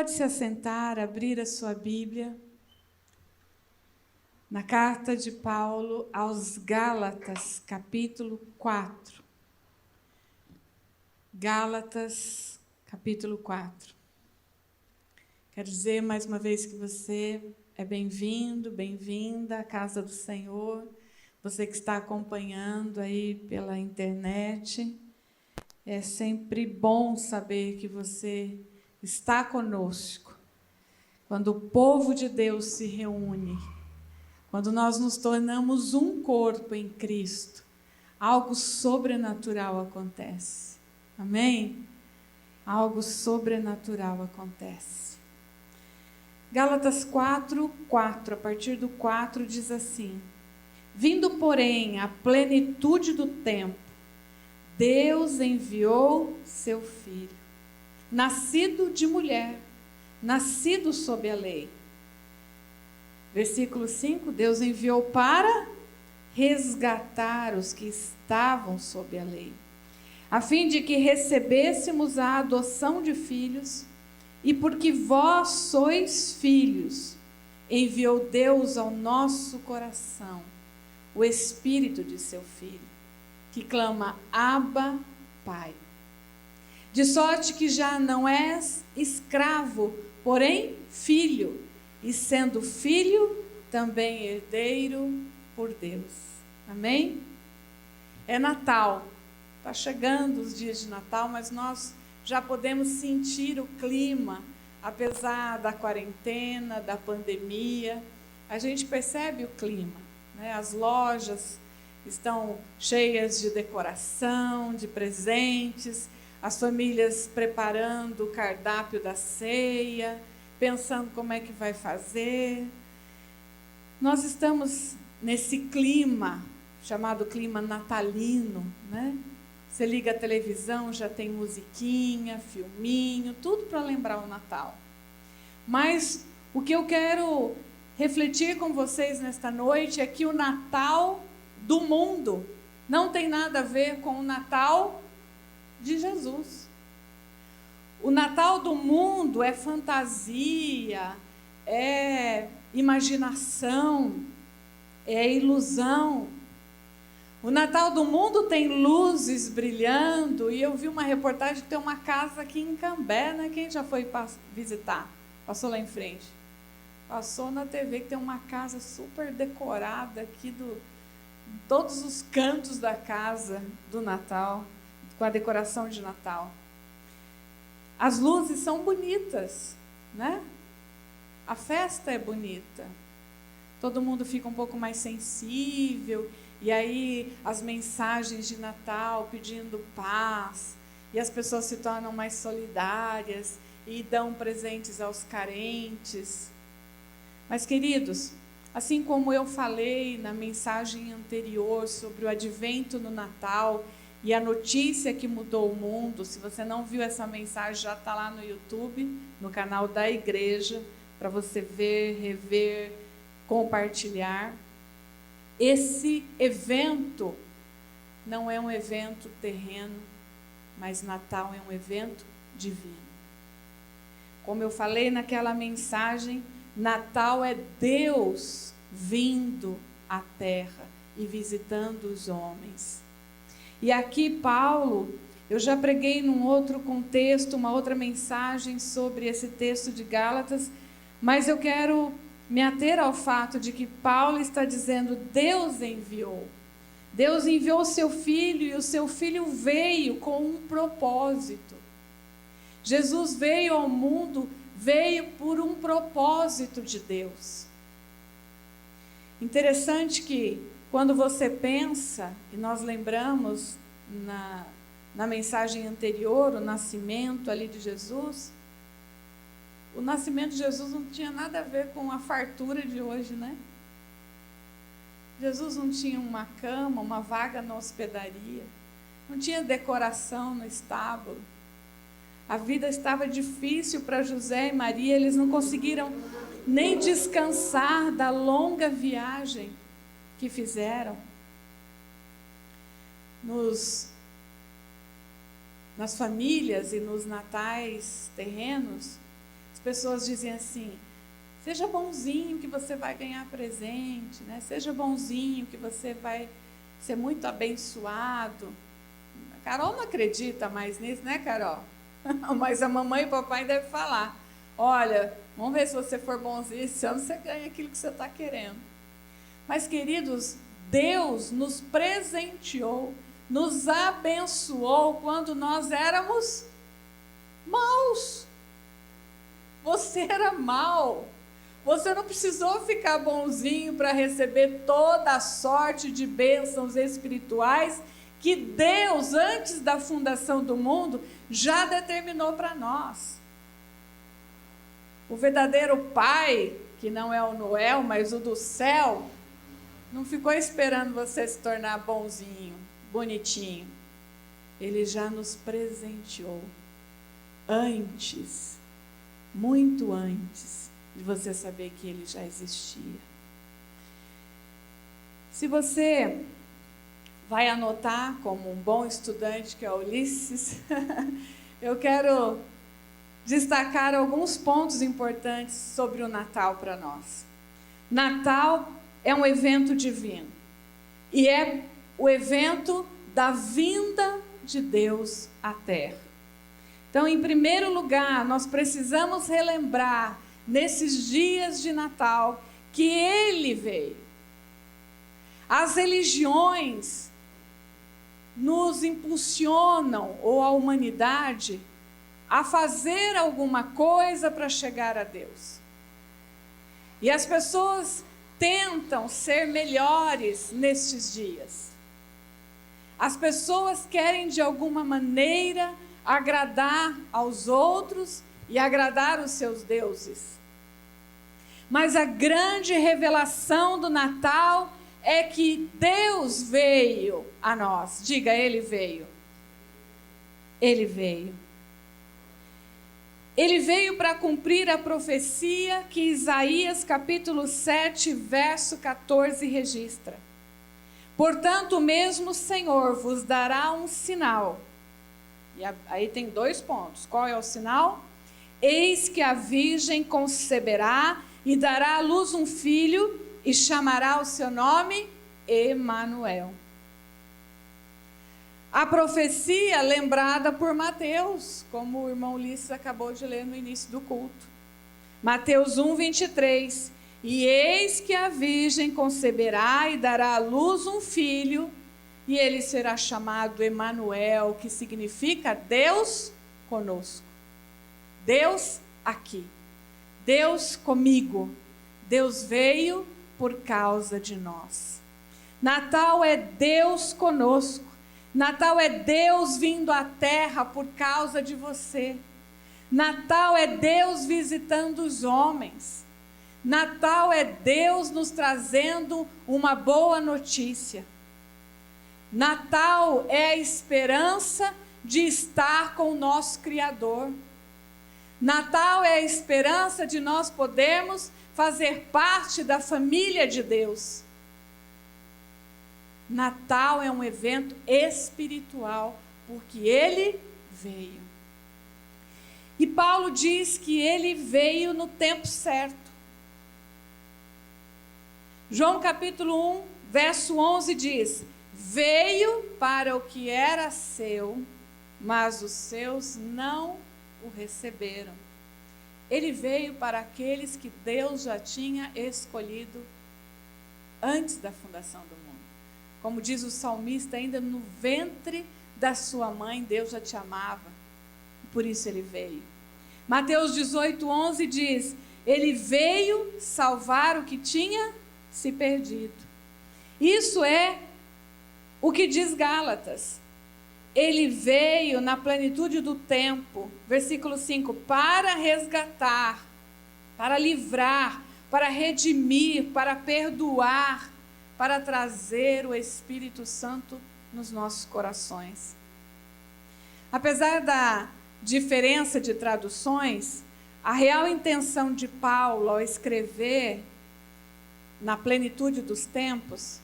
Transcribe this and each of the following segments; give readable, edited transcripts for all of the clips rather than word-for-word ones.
pode se assentar, abrir a sua Bíblia na carta de Paulo aos Gálatas, capítulo 4. Gálatas, capítulo 4. Quero dizer mais uma vez que você é bem-vindo, bem-vinda à casa do Senhor. Você que está acompanhando aí pela internet. É sempre bom saber que você está conosco. Quando o povo de Deus se reúne, quando nós nos tornamos um corpo em Cristo, algo sobrenatural acontece. Amém? Algo sobrenatural acontece. Gálatas 4:4, a partir do 4 diz assim: Vindo, porém, à plenitude do tempo, Deus enviou seu Filho, nascido de mulher, nascido sob a lei. Versículo 5, Deus enviou para resgatar os que estavam sob a lei, a fim de que recebêssemos a adoção de filhos, e porque vós sois filhos, enviou Deus ao nosso coração o Espírito de seu Filho, que clama, Abba, Pai. De sorte que já não és escravo, porém filho, e sendo filho, também herdeiro por Deus. Amém? É Natal. Está chegando os dias de Natal, mas nós já podemos sentir o clima, apesar da quarentena, da pandemia. A gente percebe o clima, né? As lojas estão cheias de decoração, de presentes, as famílias preparando o cardápio da ceia, pensando como é que vai fazer. Nós estamos nesse clima, chamado clima natalino, né? Você liga a televisão, já tem musiquinha, filminho, tudo para lembrar o Natal. Mas o que eu quero refletir com vocês nesta noite é que o Natal do mundo não tem nada a ver com o Natal de Jesus. O Natal do mundo é fantasia, é imaginação, é ilusão. O Natal do mundo tem luzes brilhando, e eu vi uma reportagem que tem uma casa aqui em Cambé, né? Quem já foi visitar? Passou lá em frente. Passou na TV que tem uma casa super decorada aqui todos os cantos da casa do Natal, com a decoração de Natal. As luzes são bonitas, né? A festa é bonita. Todo mundo fica um pouco mais sensível, e aí as mensagens de Natal pedindo paz, e as pessoas se tornam mais solidárias e dão presentes aos carentes. Mas, queridos, assim como eu falei na mensagem anterior sobre o advento no Natal e a notícia que mudou o mundo, se você não viu essa mensagem, já está lá no YouTube, no canal da igreja, para você ver, rever, compartilhar. Esse evento não é um evento terreno, mas Natal é um evento divino. Como eu falei naquela mensagem, Natal é Deus vindo à terra e visitando os homens. E aqui Paulo, eu já preguei num outro contexto, uma outra mensagem sobre esse texto de Gálatas, mas eu quero me ater ao fato de que Paulo está dizendo, Deus enviou. Deus enviou o seu Filho, e o seu Filho veio com um propósito. Jesus veio ao mundo, veio por um propósito de Deus. Interessante que quando você pensa, e nós lembramos na mensagem anterior, o nascimento ali de Jesus, o nascimento de Jesus não tinha nada a ver com a fartura de hoje, né? Jesus não tinha uma cama, uma vaga na hospedaria, não tinha decoração no estábulo. A vida estava difícil para José e Maria, eles não conseguiram nem descansar da longa viagem que fizeram. Nas famílias e nos natais terrenos, as pessoas dizem assim: seja bonzinho que você vai ganhar presente, né? Seja bonzinho que você vai ser muito abençoado. A Carol não acredita mais nisso, né, Carol? Mas a mamãe e o papai devem falar: olha, vamos ver se você for bonzinho esse ano, você ganha aquilo que você está querendo. Mas, queridos, Deus nos presenteou, nos abençoou quando nós éramos maus. Você era mau. Você não precisou ficar bonzinho para receber toda a sorte de bênçãos espirituais que Deus, antes da fundação do mundo, já determinou para nós. O verdadeiro Pai, que não é o Noel, mas o do céu, não ficou esperando você se tornar bonzinho, bonitinho. Ele já nos presenteou antes, muito antes de você saber que ele já existia. Se você vai anotar como um bom estudante que é Ulisses, eu quero destacar alguns pontos importantes sobre o Natal para nós. Natal é um evento divino e é o evento da vinda de Deus à Terra. Então, em primeiro lugar, nós precisamos relembrar nesses dias de Natal que Ele veio. As religiões nos impulsionam, ou a humanidade, a fazer alguma coisa para chegar a Deus. E as pessoas tentam ser melhores nestes dias. As pessoas querem de alguma maneira agradar aos outros e agradar os seus deuses. Mas a grande revelação do Natal é que Deus veio a nós. Diga, Ele veio. Ele veio. Ele veio para cumprir a profecia que Isaías capítulo 7, verso 14 registra. Portanto, o mesmo Senhor vos dará um sinal. E aí tem 2 pontos. Qual é o sinal? Eis que a virgem conceberá e dará à luz um filho e chamará o seu nome Emanuel. A profecia lembrada por Mateus, como o irmão Ulisses acabou de ler no início do culto. Mateus 1, 23. E eis que a virgem conceberá e dará à luz um filho, e ele será chamado Emanuel, que significa Deus conosco. Deus aqui. Deus comigo. Deus veio por causa de nós. Natal é Deus conosco. Natal é Deus vindo à terra por causa de você. Natal é Deus visitando os homens. Natal é Deus nos trazendo uma boa notícia. Natal é a esperança de estar com o nosso Criador. Natal é a esperança de nós podermos fazer parte da família de Deus. Natal é um evento espiritual, porque Ele veio. E Paulo diz que Ele veio no tempo certo. João capítulo 1, verso 11 diz: veio para o que era seu, mas os seus não o receberam. Ele veio para aqueles que Deus já tinha escolhido antes da fundação do mundo. Como diz o salmista, ainda no ventre da sua mãe, Deus já te amava. Por isso Ele veio. Mateus 18, 11 diz: Ele veio salvar o que tinha se perdido. Isso é o que diz Gálatas. Ele veio na plenitude do tempo, versículo 5, para resgatar, para livrar, para redimir, para perdoar, para trazer o Espírito Santo nos nossos corações. Apesar da diferença de traduções, a real intenção de Paulo ao escrever na plenitude dos tempos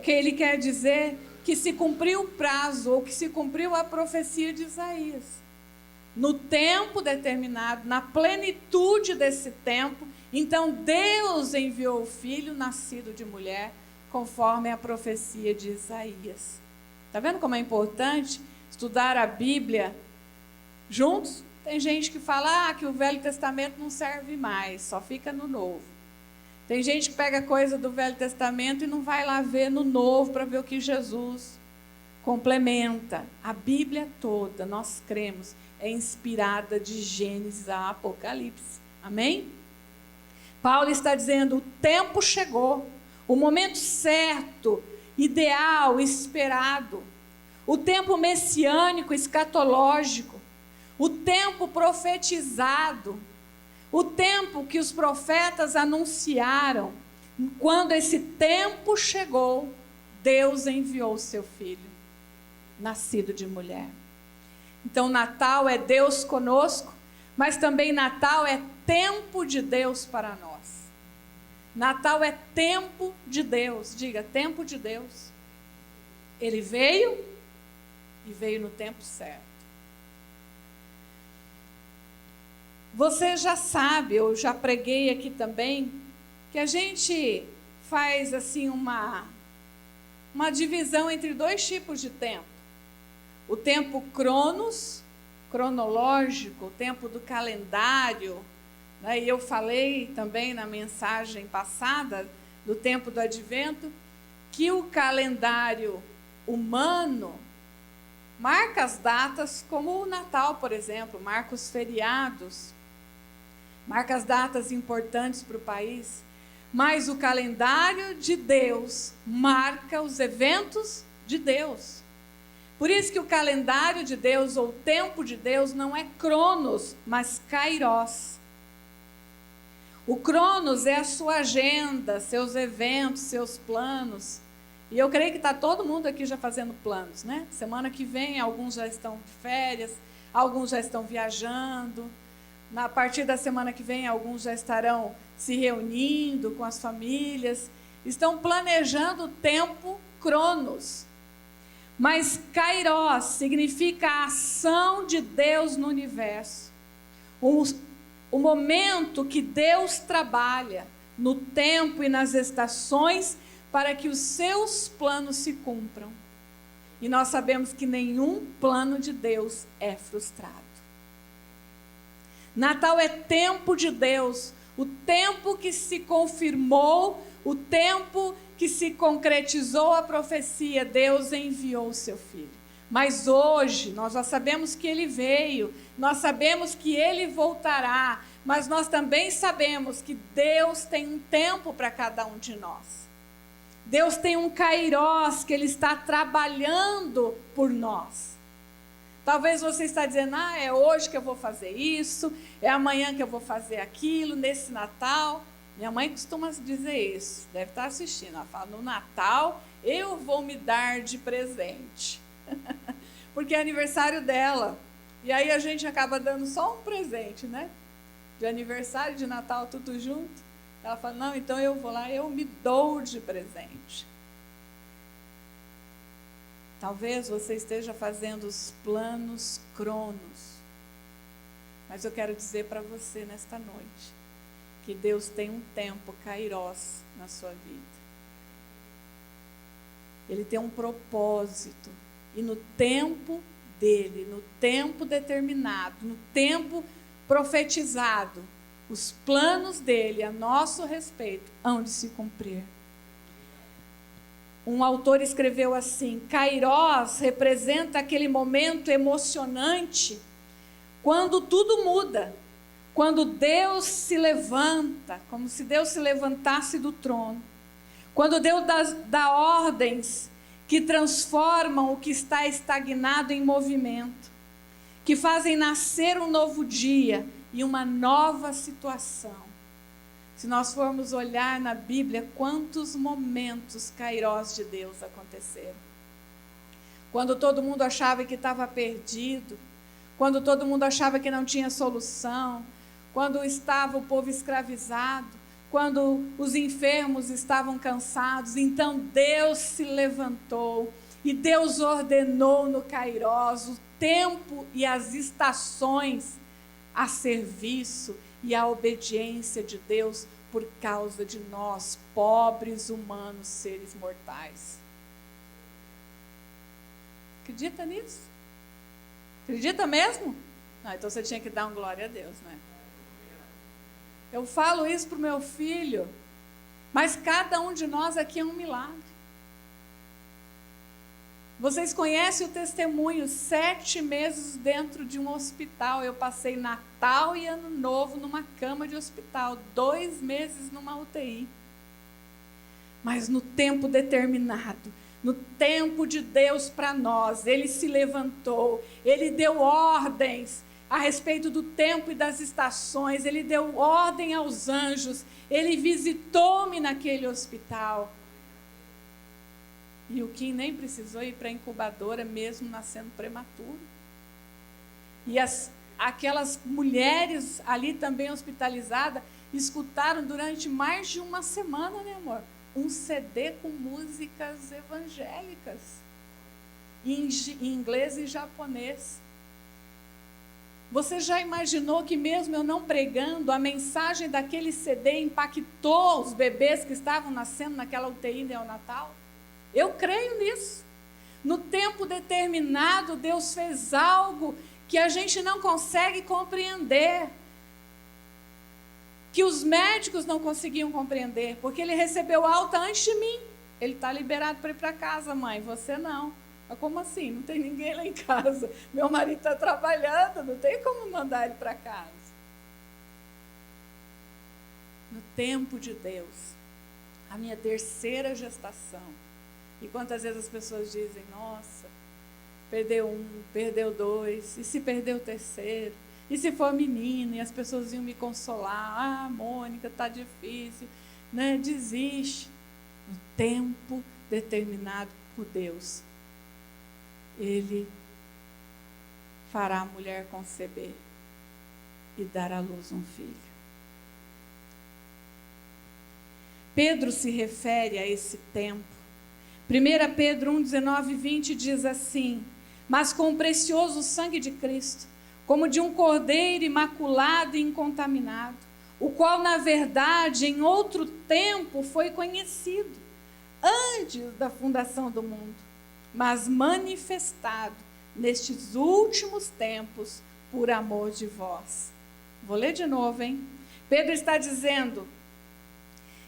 que ele quer dizer que se cumpriu o prazo ou que se cumpriu a profecia de Isaías. no tempo determinado, na plenitude desse tempo, então Deus enviou o Filho nascido de mulher, conforme a profecia de Isaías. Está vendo como é importante estudar a Bíblia juntos? Tem gente que fala que o Velho Testamento não serve mais, só fica no Novo. Tem gente que pega coisa do Velho Testamento e não vai lá ver no Novo para ver o que Jesus complementa. A Bíblia toda, nós cremos, é inspirada de Gênesis a Apocalipse. Amém? Paulo está dizendo, o tempo chegou, o momento certo, ideal, esperado, o tempo messiânico, escatológico, o tempo profetizado, o tempo que os profetas anunciaram. Quando esse tempo chegou, Deus enviou o seu Filho, nascido de mulher. Então Natal é Deus conosco, mas também Natal é tempo de Deus para nós. Natal é tempo de Deus, diga, tempo de Deus. Ele veio e veio no tempo certo. Você já sabe, eu já preguei aqui também, que a gente faz assim uma divisão entre dois tipos de tempo. O tempo cronológico, o tempo do calendário, né? E eu falei também na mensagem passada, do tempo do advento, que o calendário humano marca as datas, como o Natal, por exemplo, marca os feriados, marca as datas importantes para o país, mas o calendário de Deus marca os eventos de Deus. Por isso que o calendário de Deus, ou o tempo de Deus, não é Cronos, mas Kairos. O Cronos é a sua agenda, seus eventos, seus planos. E eu creio que está todo mundo aqui já fazendo planos, né? Semana que vem, alguns já estão de férias, alguns já estão viajando. A partir da semana que vem, alguns já estarão se reunindo com as famílias. Estão planejando o tempo Cronos. Mas Kairos significa a ação de Deus no universo. O momento que Deus trabalha no tempo e nas estações para que os seus planos se cumpram. E nós sabemos que nenhum plano de Deus é frustrado. Natal é tempo de Deus, o tempo que se confirmou, o tempo que se concretizou a profecia, Deus enviou o seu Filho. Mas hoje, nós já sabemos que Ele veio, nós sabemos que Ele voltará, mas nós também sabemos que Deus tem um tempo para cada um de nós. Deus tem um Kairos que Ele está trabalhando por nós. Talvez você está dizendo, é hoje que eu vou fazer isso, é amanhã que eu vou fazer aquilo, nesse Natal. Minha mãe costuma dizer isso, deve estar assistindo. Ela fala, no Natal eu vou me dar de presente. Porque é aniversário dela. E aí a gente acaba dando só um presente, né? De aniversário, de Natal, tudo junto. Ela fala, não, então eu vou lá, eu me dou de presente. Talvez você esteja fazendo os planos cronos. Mas eu quero dizer para você nesta noite, que Deus tem um tempo Kairos na sua vida. Ele tem um propósito. E no tempo dele, no tempo determinado, no tempo profetizado, os planos dele a nosso respeito hão de se cumprir. Um autor escreveu assim, Kairos representa aquele momento emocionante quando tudo muda. Quando Deus se levanta, como se Deus se levantasse do trono. Quando Deus dá ordens que transformam o que está estagnado em movimento. Que fazem nascer um novo dia e uma nova situação. Se nós formos olhar na Bíblia, quantos momentos Kairos de Deus aconteceram. Quando todo mundo achava que estava perdido. Quando todo mundo achava que não tinha solução. Quando estava o povo escravizado, quando os enfermos estavam cansados, então Deus se levantou E Deus ordenou no Kairós o tempo e as estações a serviço e a obediência de Deus por causa de nós, pobres, humanos, seres mortais. Acredita nisso? Acredita mesmo? Não, então você tinha que dar um glória a Deus, né? Eu falo isso para o meu filho, mas cada um de nós aqui é um milagre. Vocês conhecem o testemunho, 7 meses dentro de um hospital. Eu passei Natal e Ano Novo numa cama de hospital, 2 meses numa UTI. Mas no tempo determinado, no tempo de Deus para nós, Ele se levantou, Ele deu ordens a respeito do tempo e das estações, Ele deu ordem aos anjos, Ele visitou-me naquele hospital. E o Kim nem precisou ir para a incubadora, mesmo nascendo prematuro. E aquelas mulheres ali também hospitalizadas, escutaram durante mais de uma semana, né, amor? Um CD com músicas evangélicas, em inglês e japonês. Você já imaginou que mesmo eu não pregando, a mensagem daquele CD impactou os bebês que estavam nascendo naquela UTI neonatal? Eu creio nisso. No tempo determinado, Deus fez algo que a gente não consegue compreender, que os médicos não conseguiam compreender, porque ele recebeu alta antes de mim. Ele está liberado para ir para casa, mãe, você não. Mas como assim? Não tem ninguém lá em casa. Meu marido está trabalhando, não tem como mandar ele para casa. No tempo de Deus, a minha 3ª gestação. E quantas vezes as pessoas dizem, nossa, perdeu 1, perdeu 2, e se perdeu o 3º? E se for menino? E as pessoas iam me consolar, ah, Mônica, está difícil, né? Desiste. No tempo determinado por Deus, Ele fará a mulher conceber e dar à luz um filho. Pedro se refere a esse tempo. 1 Pedro 1, 19 e 20 diz assim: mas com o precioso sangue de Cristo, como de um cordeiro imaculado e incontaminado, o qual, na verdade, em outro tempo foi conhecido, antes da fundação do mundo, mas manifestado nestes últimos tempos por amor de vós. Vou ler de novo, hein? Pedro está dizendo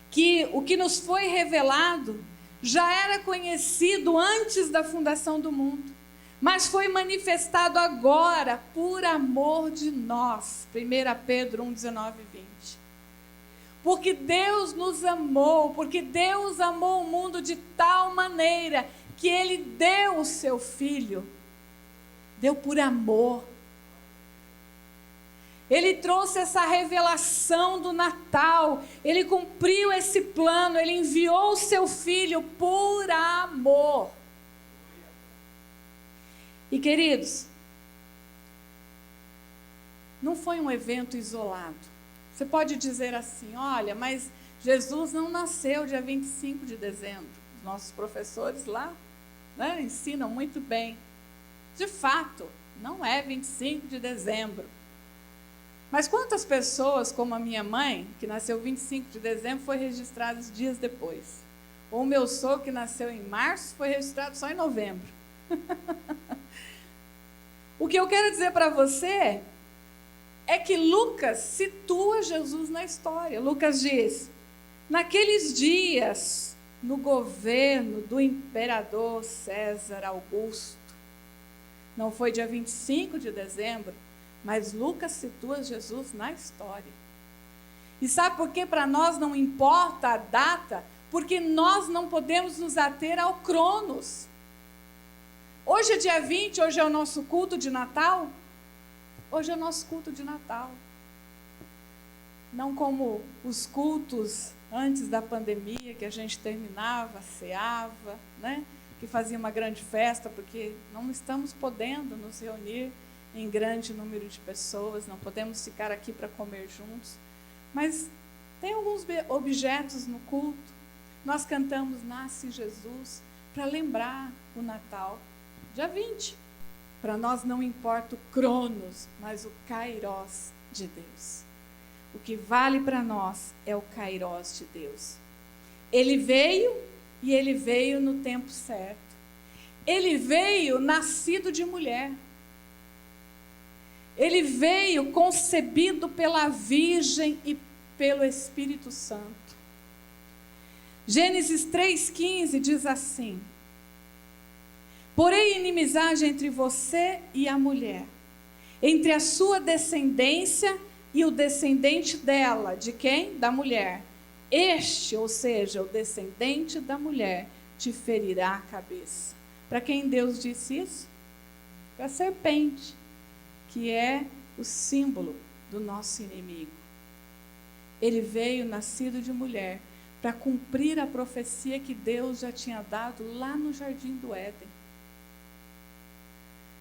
que o que nos foi revelado já era conhecido antes da fundação do mundo, mas foi manifestado agora por amor de nós. 1 Pedro 1, 19 e 20. Porque Deus nos amou, porque Deus amou o mundo de tal maneira que Ele deu o seu Filho, deu por amor. Ele trouxe essa revelação do Natal, Ele cumpriu esse plano, Ele enviou o seu Filho por amor. E queridos, não foi um evento isolado. Você pode dizer assim, olha, mas Jesus não nasceu dia 25 de dezembro. Os nossos professores lá, né, ensinam muito bem. De fato, não é 25 de dezembro. Mas quantas pessoas, como a minha mãe, que nasceu 25 de dezembro, foi registrada dias depois? Ou o meu sogro, que nasceu em março, foi registrado só em novembro. O que eu quero dizer para você é que Lucas situa Jesus na história. Lucas diz, naqueles dias, no governo do imperador César Augusto, não foi dia 25 de dezembro, mas Lucas situa Jesus na história. E sabe por que para nós não importa a data? Porque nós não podemos nos ater ao Cronos. Hoje é dia 20, hoje é o nosso culto de Natal. Hoje é o nosso culto de Natal. Não como os cultos antes da pandemia, que a gente terminava, ceava, né? Que fazia uma grande festa, porque não estamos podendo nos reunir em grande número de pessoas, não podemos ficar aqui para comer juntos, mas tem alguns objetos no culto. Nós cantamos Nasce Jesus, para lembrar o Natal, dia 20. Para nós não importa o Cronos, mas o Kairos de Deus. O que vale para nós é o Kairos de Deus. Ele veio e ele veio no tempo certo. Ele veio nascido de mulher. Ele veio concebido pela Virgem e pelo Espírito Santo. Gênesis 3,15 diz assim: porém inimizade entre você e a mulher, entre a sua descendência e o descendente dela. De quem? Da mulher. Este, ou seja, o descendente da mulher, te ferirá a cabeça. Para quem Deus disse isso? Para a serpente, que é o símbolo do nosso inimigo. Ele veio nascido de mulher para cumprir a profecia que Deus já tinha dado lá no Jardim do Éden.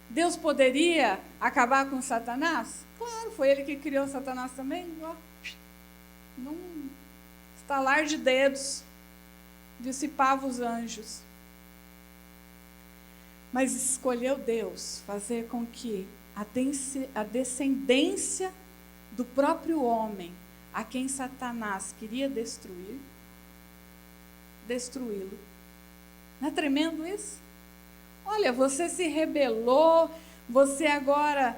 Deus poderia acabar com Satanás? Claro, foi ele que criou Satanás também. Num estalar de dedos, dissipava os anjos. Mas escolheu Deus fazer com que a descendência do próprio homem, a quem Satanás queria destruí-lo. Não é tremendo isso? Olha, você se rebelou, você agora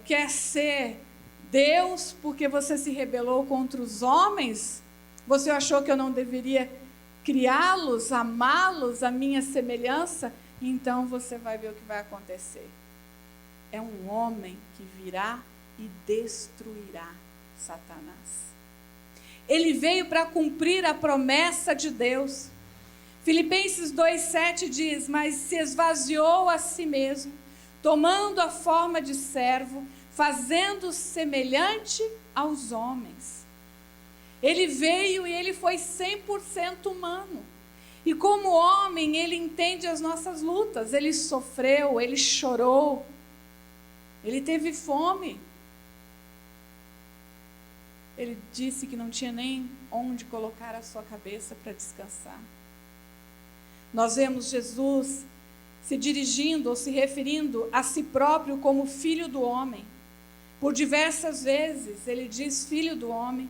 quer ser Deus porque você se rebelou contra os homens? Você achou que eu não deveria criá-los, amá-los, à minha semelhança? Então você vai ver o que vai acontecer. É um homem que virá e destruirá Satanás. Ele veio para cumprir a promessa de Deus. Filipenses 2,7 diz: mas se esvaziou a si mesmo, tomando a forma de servo, fazendo-se semelhante aos homens. Ele veio e ele foi 100% humano. E como homem, ele entende as nossas lutas. Ele sofreu, ele chorou, ele teve fome. Ele disse que não tinha nem onde colocar a sua cabeça para descansar. Nós vemos Jesus se dirigindo ou se referindo a si próprio como filho do homem. Por diversas vezes ele diz filho do homem.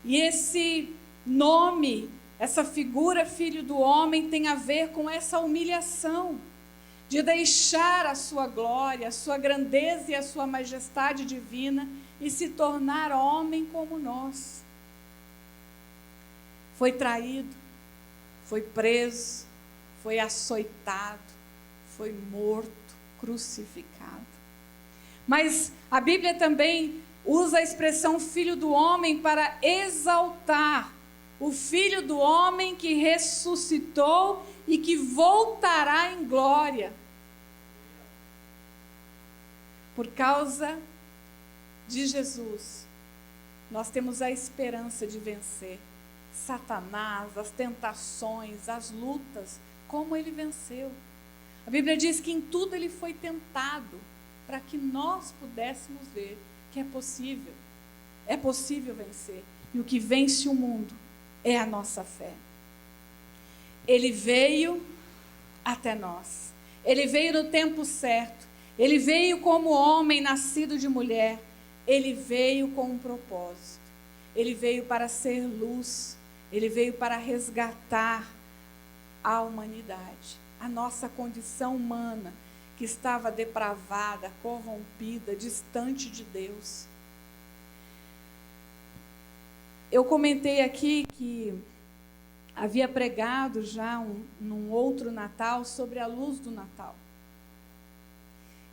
E esse nome, essa figura filho do homem, tem a ver com essa humilhação de deixar a sua glória, a sua grandeza e a sua majestade divina e se tornar homem como nós. Foi traído, foi preso, foi açoitado, foi morto, crucificado. Mas a Bíblia também usa a expressão filho do homem para exaltar o filho do homem que ressuscitou e que voltará em glória. Por causa de Jesus, nós temos a esperança de vencer Satanás, as tentações, as lutas, como ele venceu. A Bíblia diz que em tudo ele foi tentado, para que nós pudéssemos ver que é possível vencer. E o que vence o mundo é a nossa fé. Ele veio até nós. Ele veio no tempo certo. Ele veio como homem nascido de mulher. Ele veio com um propósito. Ele veio para ser luz. Ele veio para resgatar a humanidade, a nossa condição humana, que estava depravada, corrompida, distante de Deus. Eu comentei aqui que havia pregado já num outro Natal sobre a luz do Natal.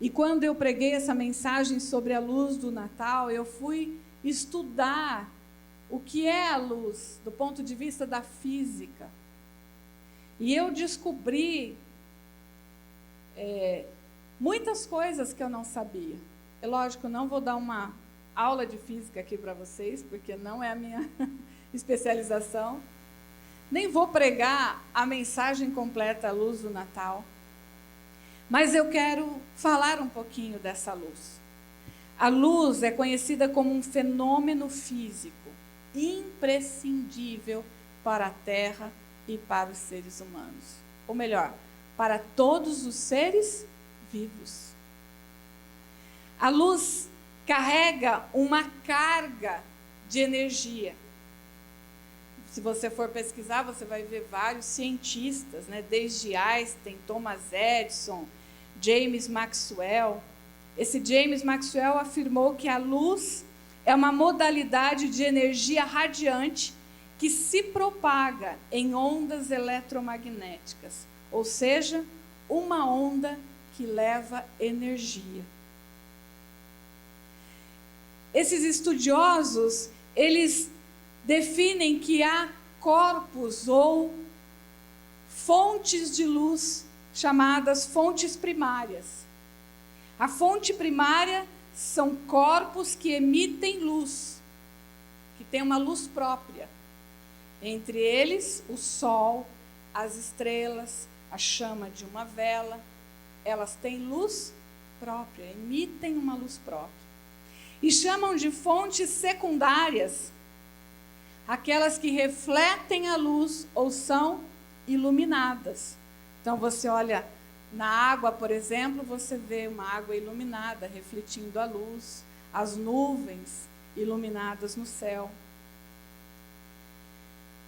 E quando eu preguei essa mensagem sobre a luz do Natal, eu fui estudar o que é a luz, do ponto de vista da física. E eu descobri muitas coisas que eu não sabia. É lógico, não vou dar uma aula de física aqui para vocês, porque não é a minha especialização. Nem vou pregar a mensagem completa, a luz do Natal. Mas eu quero falar um pouquinho dessa luz. A luz é conhecida como um fenômeno físico imprescindível para a Terra e para os seres humanos. ou melhor, para todos os seres vivos. A luz carrega uma carga de energia. Se você for pesquisar, você vai ver vários cientistas, né? Desde Einstein, Thomas Edison, James Maxwell. Esse James Maxwell afirmou que a luz é uma modalidade de energia radiante que se propaga em ondas eletromagnéticas, ou seja, uma onda que leva energia. Esses estudiosos, eles definem que há corpos ou fontes de luz chamadas fontes primárias. A fonte primária são corpos que emitem luz, que têm uma luz própria. Entre eles, o sol, as estrelas, a chama de uma vela, elas têm luz própria, emitem uma luz própria. E chamam de fontes secundárias aquelas que refletem a luz ou são iluminadas. Então você olha na água, por exemplo, você vê uma água iluminada, refletindo a luz, as nuvens iluminadas no céu.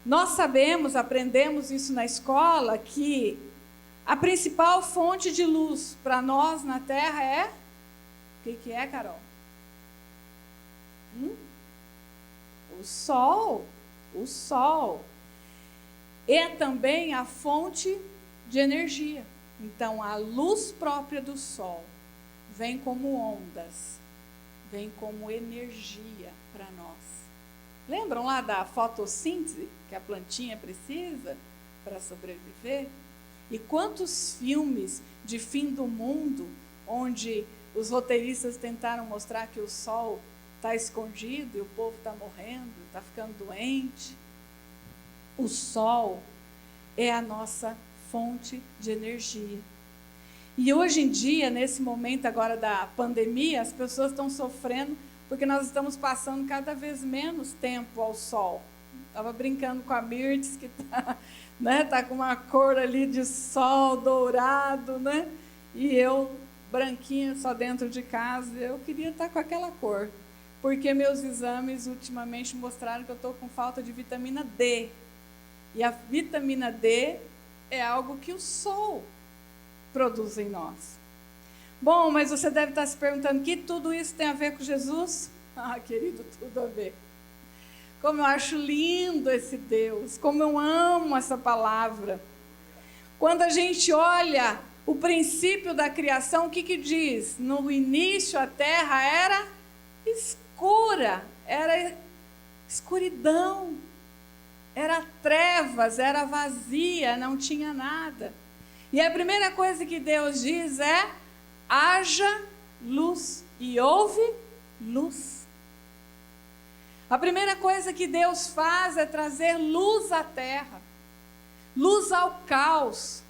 Nós sabemos, aprendemos isso na escola, que a principal fonte de luz para nós na Terra é... O que é, Carol? O sol. O sol é também a fonte de energia. Então, a luz própria do sol vem como ondas, vem como energia para nós. Lembram lá da fotossíntese que a plantinha precisa para sobreviver? E quantos filmes de fim do mundo, onde os roteiristas tentaram mostrar que o sol está escondido e o povo está morrendo, está ficando doente. O sol é a nossa fonte de energia. E hoje em dia, nesse momento agora da pandemia, as pessoas estão sofrendo porque nós estamos passando cada vez menos tempo ao sol. Estava brincando com a Mirtes, que está, né, tá com uma cor ali de sol dourado, né? E eu, branquinha, só dentro de casa, eu queria estar com aquela cor. Porque meus exames ultimamente mostraram que eu estou com falta de vitamina D. E a vitamina D é algo que o sol produz em nós. Bom, mas você deve estar se perguntando, que tudo isso tem a ver com Jesus? Ah, querido, tudo a ver. Como eu acho lindo esse Deus, como eu amo essa palavra. Quando a gente olha o princípio da criação, o que diz? No início a terra era escura, era escuridão, era trevas, era vazia, não tinha nada. E a primeira coisa que Deus diz é: haja luz, e houve luz. A primeira coisa que Deus faz é trazer luz à terra, luz ao caos.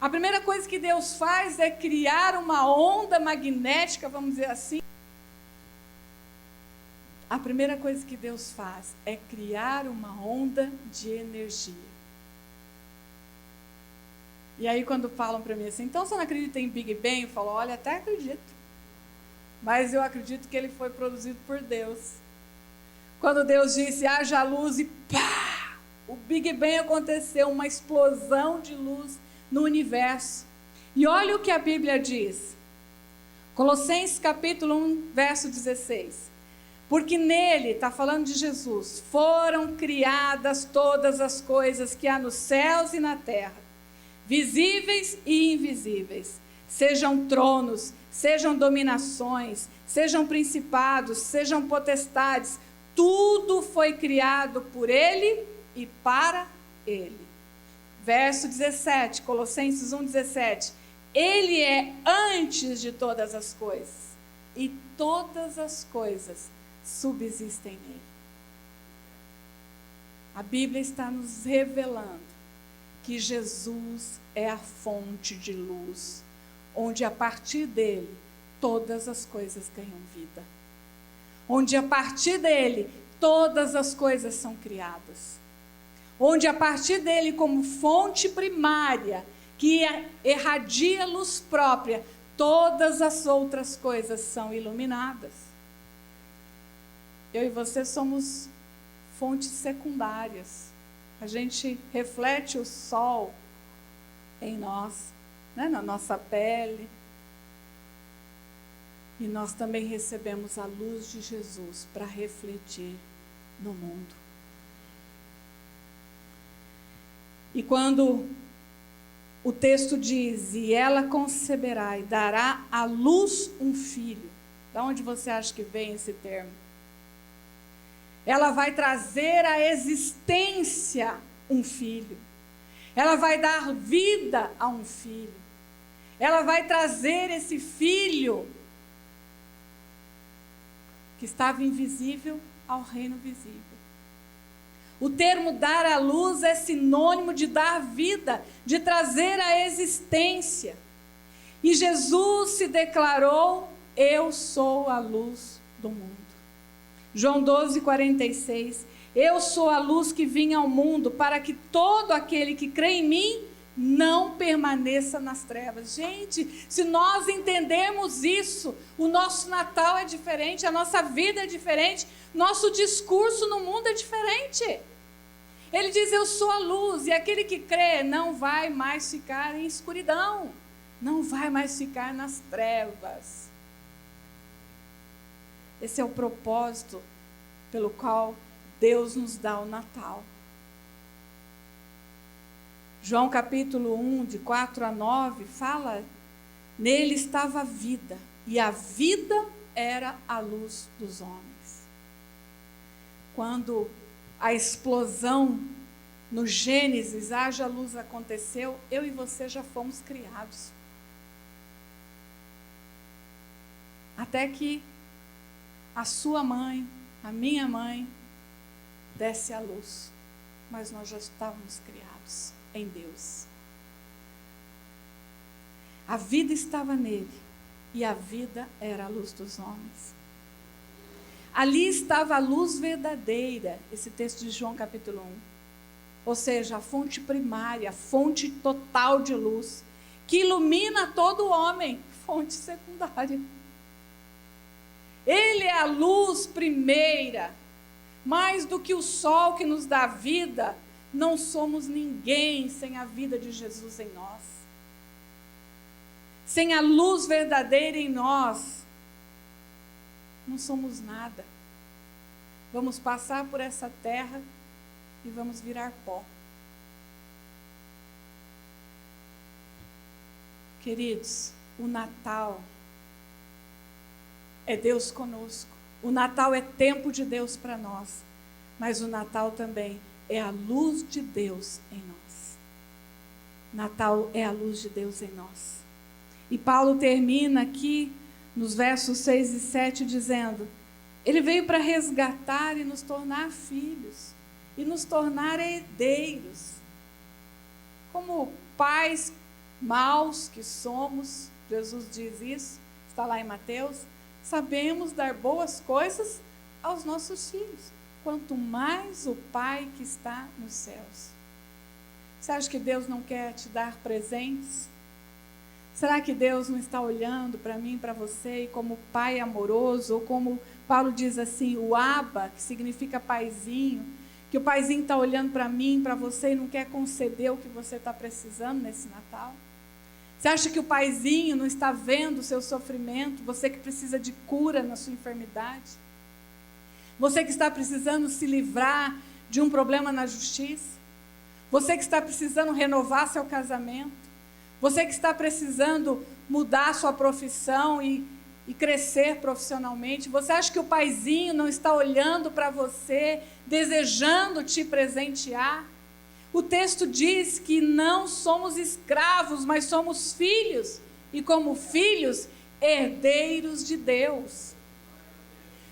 A primeira coisa que Deus faz é criar uma onda magnética, vamos dizer assim. A primeira coisa que Deus faz é criar uma onda de energia. E aí quando falam para mim assim, então você não acredita em Big Bang? Eu falo, olha, até acredito. Mas eu acredito que ele foi produzido por Deus. Quando Deus disse, haja luz, e pá! O Big Bang aconteceu, uma explosão de luz no universo. E olha o que a Bíblia diz. Colossenses capítulo 1, verso 16. Porque nele, está falando de Jesus, foram criadas todas as coisas que há nos céus e na terra, visíveis e invisíveis, sejam tronos, sejam dominações, sejam principados, sejam potestades, tudo foi criado por ele e para ele. Verso 17, Colossenses 1,17, ele é antes de todas as coisas, e todas as coisas subsistem nele. A Bíblia está nos revelando que Jesus é a fonte de luz, onde a partir dele todas as coisas ganham vida, onde a partir dele todas as coisas são criadas. onde a partir dele, como fonte primária, que irradia luz própria, todas as outras coisas são iluminadas. Eu e você somos fontes secundárias. A gente reflete o sol em nós, né, na nossa pele. E nós também recebemos a luz de Jesus para refletir no mundo. E quando o texto diz, e ela conceberá e dará à luz um filho. De onde você acha que vem esse termo? Ela vai trazer à existência um filho. Ela vai dar vida a um filho. Ela vai trazer esse filho que estava invisível ao reino visível. O termo dar à luz é sinônimo de dar vida, de trazer à existência. E Jesus se declarou, eu sou a luz do mundo. João 12:46, eu sou a luz que vim ao mundo, para que todo aquele que crê em mim não permaneça nas trevas. Gente, se nós entendemos isso, o nosso Natal é diferente, a nossa vida é diferente, nosso discurso no mundo é diferente. Ele diz, eu sou a luz, e aquele que crê não vai mais ficar em escuridão, não vai mais ficar nas trevas. Esse é o propósito pelo qual Deus nos dá o Natal. João capítulo 1, de 4-9, fala, nele estava a vida, e a vida era a luz dos homens. Quando a explosão no Gênesis, haja luz aconteceu, eu e você já fomos criados. Até que a sua mãe, a minha mãe, desse a luz. Mas nós já estávamos criados em Deus. A vida estava nele, e a vida era a luz dos homens. Ali estava a luz verdadeira, esse texto de João capítulo 1. Ou seja, a fonte primária, a fonte total de luz, que ilumina todo homem, fonte secundária. Ele é a luz primeira, mais do que o sol que nos dá vida, não somos ninguém sem a vida de Jesus em nós. Sem a luz verdadeira em nós, não somos nada. Vamos passar por essa terra e vamos virar pó. Queridos, o Natal é Deus conosco. O Natal é tempo de Deus para nós. Mas o Natal também é a luz de Deus em nós. Natal é a luz de Deus em nós. E Paulo termina aqui nos versos 6 e 7 dizendo, ele veio para resgatar e nos tornar filhos, e nos tornar herdeiros. Como pais maus que somos, Jesus diz isso, está lá em Mateus, sabemos dar boas coisas aos nossos filhos, quanto mais o Pai que está nos céus. Você acha que Deus não quer te dar presentes? Será que Deus não está olhando para mim, para você, e como pai amoroso, ou como Paulo diz assim, o Abba, que significa paizinho, que o paizinho está olhando para mim, para você, e não quer conceder o que você está precisando nesse Natal? Você acha que o paizinho não está vendo o seu sofrimento, você que precisa de cura na sua enfermidade? Você que está precisando se livrar de um problema na justiça? Você que está precisando renovar seu casamento? Você que está precisando mudar sua profissão e crescer profissionalmente? Você acha que o paizinho não está olhando para você, desejando te presentear? O texto diz que não somos escravos, mas somos filhos. E como filhos, herdeiros de Deus.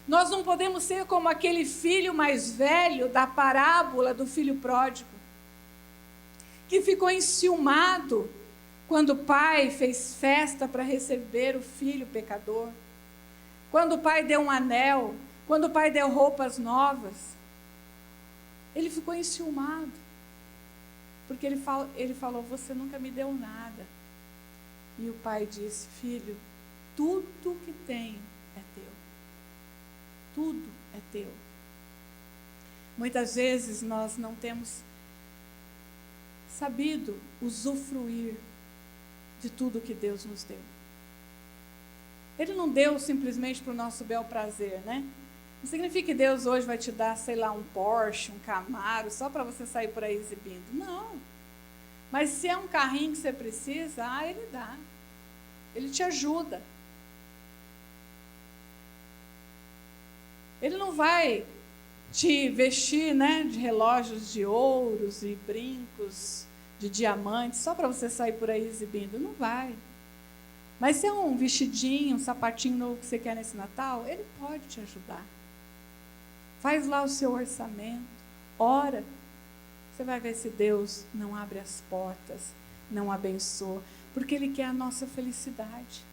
Nós não podemos ser como aquele filho mais velho da parábola do filho pródigo, que ficou enciumado quando o pai fez festa para receber o filho pecador, quando o pai deu um anel, quando o pai deu roupas novas, ele ficou enciumado. Porque ele falou, você nunca me deu nada. E o pai disse, filho, tudo que tenho é teu. Tudo é teu. Muitas vezes nós não temos sabido usufruir de tudo que Deus nos deu. Ele não deu simplesmente para o nosso bel prazer, né? Não significa que Deus hoje vai te dar, sei lá, um Porsche, um Camaro, só para você sair por aí exibindo. Não. Mas se é um carrinho que você precisa, Ele dá. Ele te ajuda. Ele não vai te vestir, né, de relógios de ouros e brincos de diamantes, só para você sair por aí exibindo. Não vai. Mas se é um vestidinho, um sapatinho novo que você quer nesse Natal, Ele pode te ajudar. Faz lá o seu orçamento, ora. Você vai ver se Deus não abre as portas, não abençoa, porque Ele quer a nossa felicidade.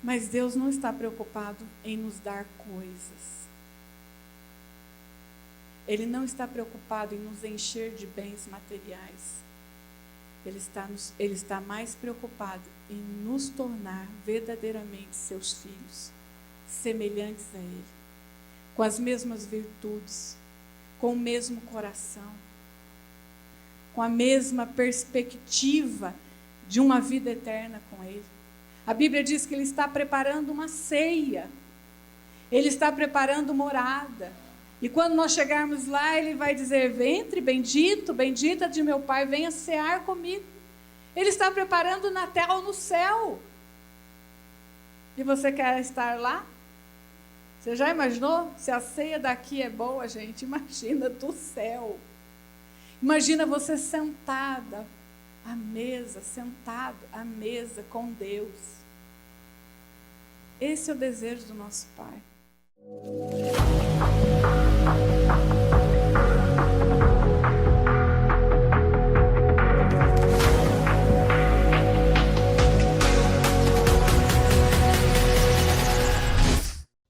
Mas Deus não está preocupado em nos dar coisas. Ele não está preocupado em nos encher de bens materiais. Ele está mais preocupado em nos tornar verdadeiramente seus filhos, semelhantes a Ele, com as mesmas virtudes, com o mesmo coração, com a mesma perspectiva de uma vida eterna com Ele. A Bíblia diz que Ele está preparando uma ceia, Ele está preparando morada. E quando nós chegarmos lá, Ele vai dizer, ventre bendito, bendita de meu Pai, venha cear comigo. Ele está preparando na terra ou no céu. E você quer estar lá? Você já imaginou? Se a ceia daqui é boa, gente, imagina do céu. Imagina você sentada à mesa, sentado à mesa com Deus. Esse é o desejo do nosso Pai.